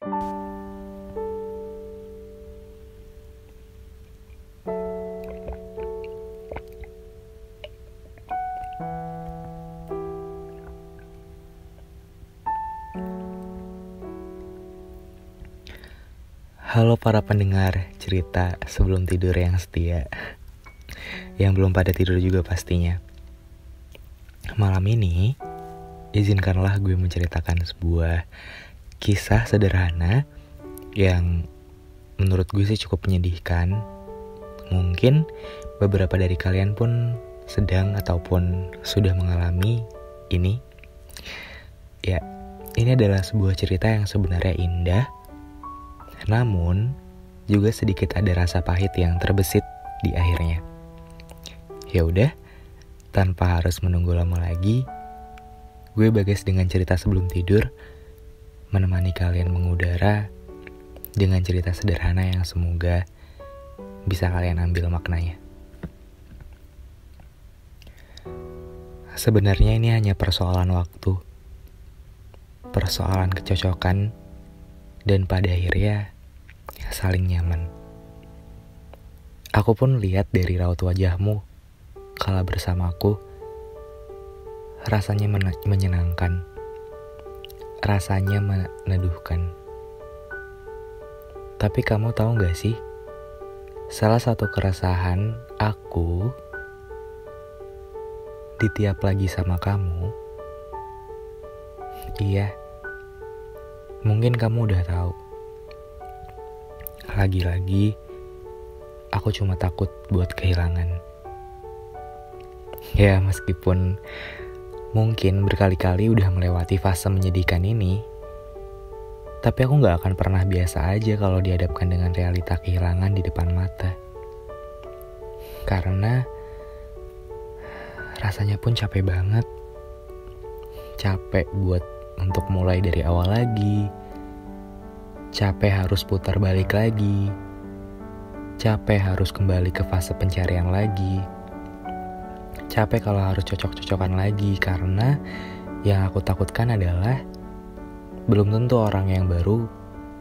Halo para pendengar cerita sebelum tidur yang setia, yang belum pada tidur juga pastinya. Malam ini, izinkanlah gue menceritakan sebuah kisah sederhana yang menurut gue sih cukup menyedihkan. Mungkin beberapa dari kalian pun sedang ataupun sudah mengalami ini. Ya, ini adalah sebuah cerita yang sebenarnya indah, namun juga sedikit ada rasa pahit yang terbesit di akhirnya. Ya udah, tanpa harus menunggu lama lagi, gue Bagas dengan cerita sebelum tidur menemani kalian mengudara dengan cerita sederhana yang semoga bisa kalian ambil maknanya. Sebenarnya ini hanya persoalan waktu, persoalan kecocokan, dan pada akhirnya saling nyaman. Aku pun lihat dari raut wajahmu kala bersamaku, rasanya menyenangkan, rasanya meneduhkan. Tapi kamu tahu gak sih, salah satu keresahan aku di tiap lagi sama kamu, iya, mungkin kamu udah tahu. Lagi-lagi, aku cuma takut buat kehilangan. Ya, meskipun mungkin berkali-kali udah melewati fase menyedihkan ini, tapi aku gak akan pernah biasa aja kalau dihadapkan dengan realita kehilangan di depan mata. Karena rasanya pun capek banget. Capek buat untuk mulai dari awal lagi, capek harus putar balik lagi, capek harus kembali ke fase pencarian lagi, capek kalau harus cocok-cocokan lagi. Karena yang aku takutkan adalah belum tentu orang yang baru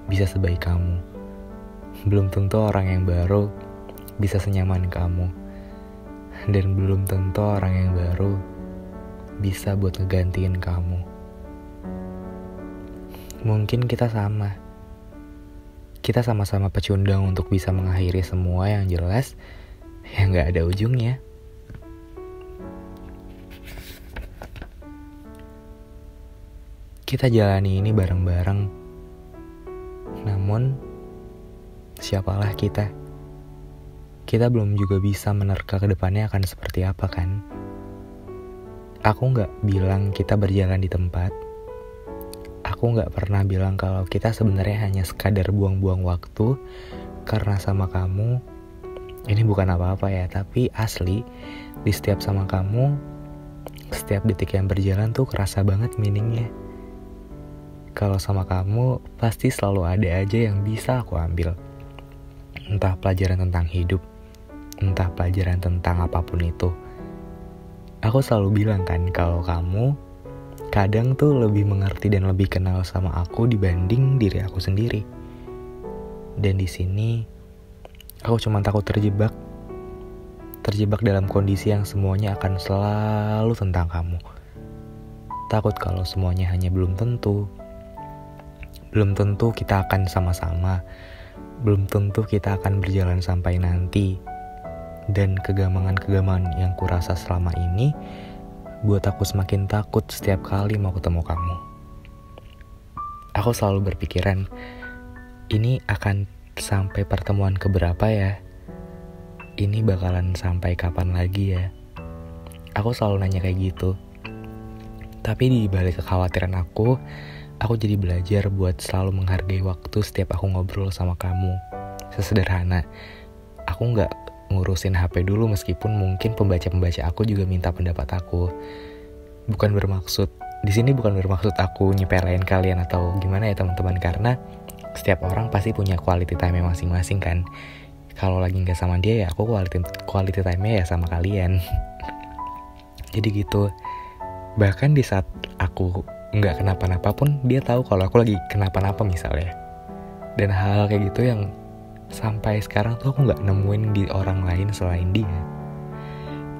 bisa sebaik kamu, belum tentu orang yang baru bisa senyaman kamu, dan belum tentu orang yang baru bisa buat ngegantiin kamu. Mungkin kita sama-sama pecundang untuk bisa mengakhiri semua yang jelas yang gak ada ujungnya. Kita jalani ini bareng-bareng, namun siapalah kita? Kita belum juga bisa menerka ke depannya akan seperti apa kan? Aku gak bilang kita berjalan di tempat. Aku gak pernah bilang kalau kita sebenarnya hanya sekadar buang-buang waktu karena sama kamu. Ini bukan apa-apa ya, tapi asli di setiap sama kamu, setiap detik yang berjalan tuh kerasa banget meaningnya. Kalau sama kamu pasti selalu ada aja yang bisa aku ambil. Entah pelajaran tentang hidup, entah pelajaran tentang apapun itu. Aku selalu bilang kan kalau kamu kadang tuh lebih mengerti dan lebih kenal sama aku dibanding diri aku sendiri. Dan di sini aku cuma takut terjebak dalam kondisi yang semuanya akan selalu tentang kamu. Takut kalau semuanya hanya belum tentu kita akan sama-sama, belum tentu kita akan berjalan sampai nanti. Dan kegamangan-kegamangan yang kurasa selama ini buat aku semakin takut setiap kali mau ketemu kamu. Aku selalu berpikiran, ini akan sampai pertemuan keberapa ya? Ini bakalan sampai kapan lagi ya? Aku selalu nanya kayak gitu. Tapi di balik kekhawatiran aku jadi belajar buat selalu menghargai waktu setiap aku ngobrol sama kamu. Sesederhana, aku gak ngurusin HP dulu meskipun mungkin pembaca-pembaca aku juga minta pendapat aku. Di sini bukan bermaksud aku nyepelein kalian atau gimana ya teman-teman, karena setiap orang pasti punya quality time masing-masing kan. Kalau lagi nggak sama dia ya aku quality time-nya ya sama kalian. Jadi gitu. Bahkan di saat aku nggak kenapa-napa pun dia tahu kalau aku lagi kenapa-napa misalnya. Dan hal-hal kayak gitu yang sampai sekarang tuh aku gak nemuin di orang lain selain dia.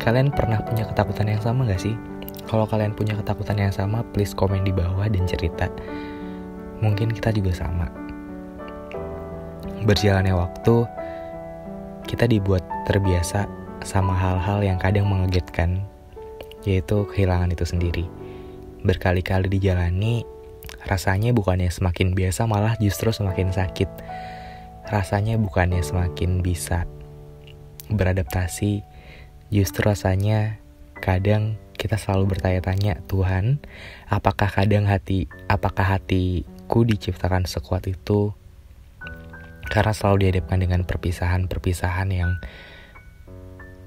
Kalian pernah punya ketakutan yang sama gak sih? Kalau kalian punya ketakutan yang sama, please komen di bawah dan cerita. Mungkin kita juga sama. Berjalannya waktu, kita dibuat terbiasa sama hal-hal yang kadang mengagetkan, yaitu kehilangan itu sendiri. Berkali-kali dijalani, rasanya bukannya semakin biasa, malah justru semakin sakit. Rasanya bukannya semakin bisa beradaptasi, justru rasanya kadang kita selalu bertanya-tanya, Tuhan, apakah hatiku diciptakan sekuat itu? Karena selalu dihadapkan dengan perpisahan-perpisahan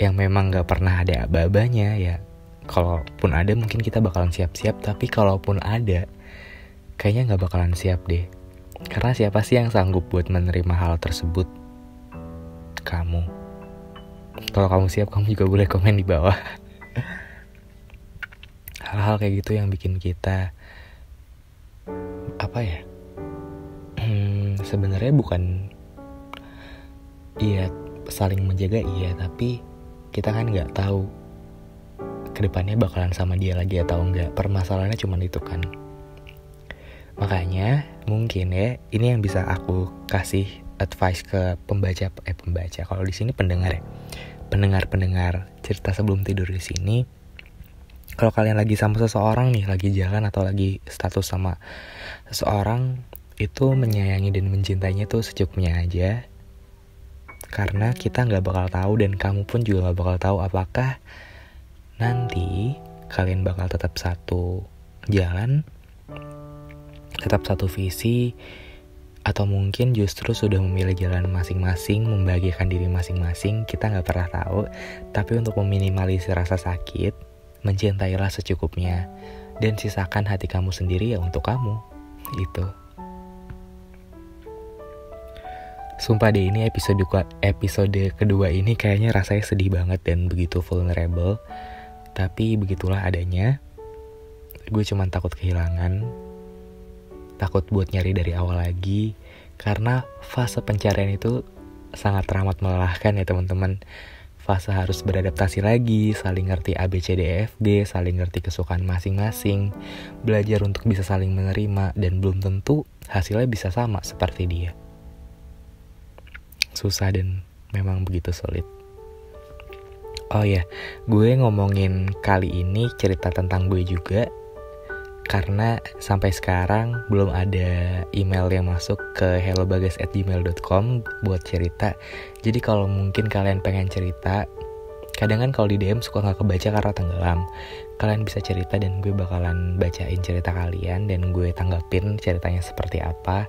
yang memang gak pernah ada aba-abanya ya. Kalaupun ada mungkin kita bakalan siap-siap, tapi kalaupun ada kayaknya gak bakalan siap deh. Karena siapa sih yang sanggup buat menerima hal tersebut? Kamu. Kalau kamu siap, kamu juga boleh komen di bawah. Hal-hal kayak gitu yang bikin kita sebenarnya bukan saling menjaga tapi kita kan nggak tahu kedepannya bakalan sama dia lagi atau enggak. Permasalahannya cuma itu kan. Makanya mungkin ini yang bisa aku kasih advice ke pembaca. Kalau di sini pendengar cerita sebelum tidur di sini. Kalau kalian lagi sama seseorang nih, lagi jalan atau lagi status sama seseorang, itu menyayangi dan mencintainya tuh secukupnya aja. Karena kita gak bakal tahu dan kamu pun juga gak bakal tahu apakah nanti kalian bakal tetap satu jalan, tetap satu visi, atau mungkin justru sudah memilih jalan masing-masing, membahagiakan diri masing-masing. Kita gak pernah tahu. Tapi untuk meminimalisir rasa sakit, mencintailah secukupnya, dan sisakan hati kamu sendiri ya untuk kamu. Itu. Sumpah deh, ini episode kedua ini kayaknya rasanya sedih banget dan begitu vulnerable. Tapi begitulah adanya. Gue cuma takut kehilangan, takut buat nyari dari awal lagi. Karena fase pencarian itu sangat teramat melelahkan ya teman-teman. Fase harus beradaptasi lagi, saling ngerti ABCDEFG, saling ngerti kesukaan masing-masing, belajar untuk bisa saling menerima, dan belum tentu hasilnya bisa sama seperti dia. Susah dan memang begitu sulit. Oh ya, gue ngomongin kali ini cerita tentang gue juga, karena sampai sekarang belum ada email yang masuk ke hellobagas@gmail.com buat cerita. Jadi kalau mungkin kalian pengen cerita, kadang kan kalau di DM suka gak kebaca karena tenggelam. Kalian bisa cerita dan gue bakalan bacain cerita kalian, dan gue tanggapin ceritanya seperti apa.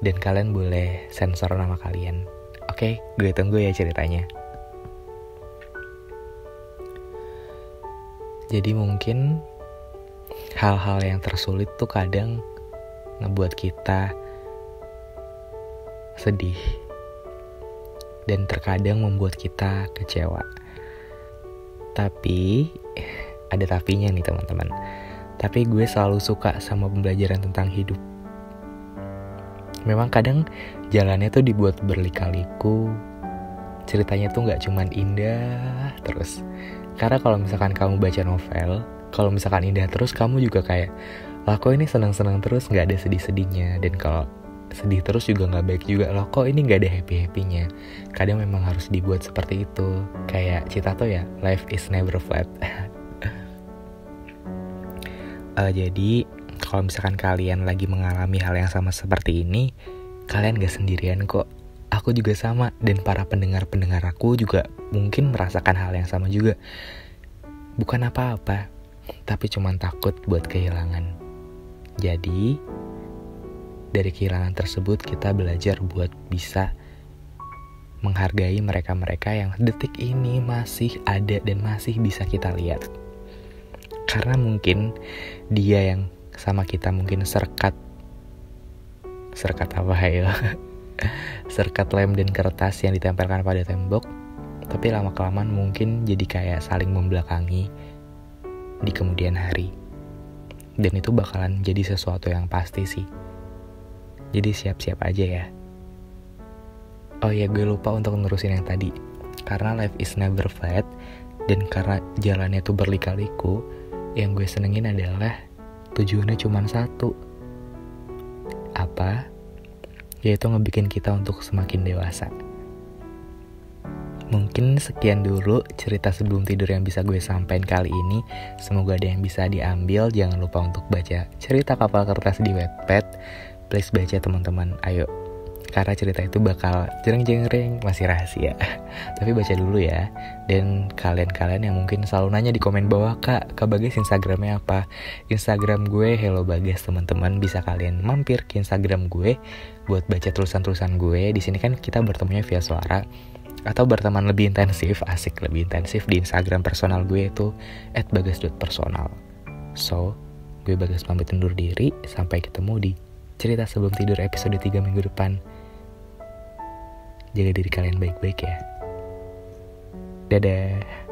Dan kalian boleh sensor nama kalian. Oke, gue tunggu ya ceritanya. Jadi mungkin hal-hal yang tersulit tuh kadang ngebuat kita sedih, dan terkadang membuat kita kecewa. Tapi ada tapinya nih teman-teman. Tapi gue selalu suka sama pembelajaran tentang hidup. Memang kadang jalannya tuh dibuat berlika-liku, ceritanya tuh gak cuman indah terus. Karena kalau misalkan kamu baca novel, kalau misalkan indah terus, kamu juga kayak, lah kok ini senang-senang terus, gak ada sedih-sedihnya. Dan kalau sedih terus juga gak baik juga, lah kok ini gak ada happy-happynya. Kadang memang harus dibuat seperti itu. Kayak Citato ya, life is never flat. Jadi kalau misalkan kalian lagi mengalami hal yang sama seperti ini, kalian gak sendirian kok. Aku juga sama, dan para pendengar-pendengar aku juga mungkin merasakan hal yang sama juga. Bukan apa-apa, tapi cuma takut buat kehilangan. Jadi dari kehilangan tersebut kita belajar buat bisa menghargai mereka-mereka yang detik ini masih ada dan masih bisa kita lihat. Karena mungkin dia yang sama kita mungkin serkat apa ya? Serkat lem dan kertas yang ditempelkan pada tembok. Tapi lama-kelamaan mungkin jadi kayak saling membelakangi di kemudian hari. Dan itu bakalan jadi sesuatu yang pasti sih. Jadi siap-siap aja ya Oh ya, gue lupa untuk nerusin yang tadi. Karena life is never flat, dan karena jalannya tuh berlika-liku, yang gue senengin adalah tujuannya cuma satu. Apa? Yaitu ngebikin kita untuk semakin dewasa. Mungkin sekian dulu cerita sebelum tidur yang bisa gue sampaikan kali ini. Semoga ada yang bisa diambil. Jangan lupa untuk baca cerita Kapal Kertas di Wattpad. Please baca teman-teman, ayo. Karena cerita itu bakal jreng-jreng, masih rahasia. Tapi baca dulu ya. Dan kalian-kalian yang mungkin selalu nanya di komen bawah, Kak Bagas Instagramnya apa? Instagram gue Hello Bagas, teman-teman. Bisa kalian mampir ke Instagram gue buat baca tulisan-tulisan gue. Di sini kan kita bertemunya via suara, atau berteman lebih intensif, lebih intensif di Instagram personal gue itu @bagas.personal. So, gue Bagas pamit undur diri. Sampai ketemu di cerita sebelum tidur episode 3 minggu depan. Jaga diri kalian baik-baik ya. Dadah.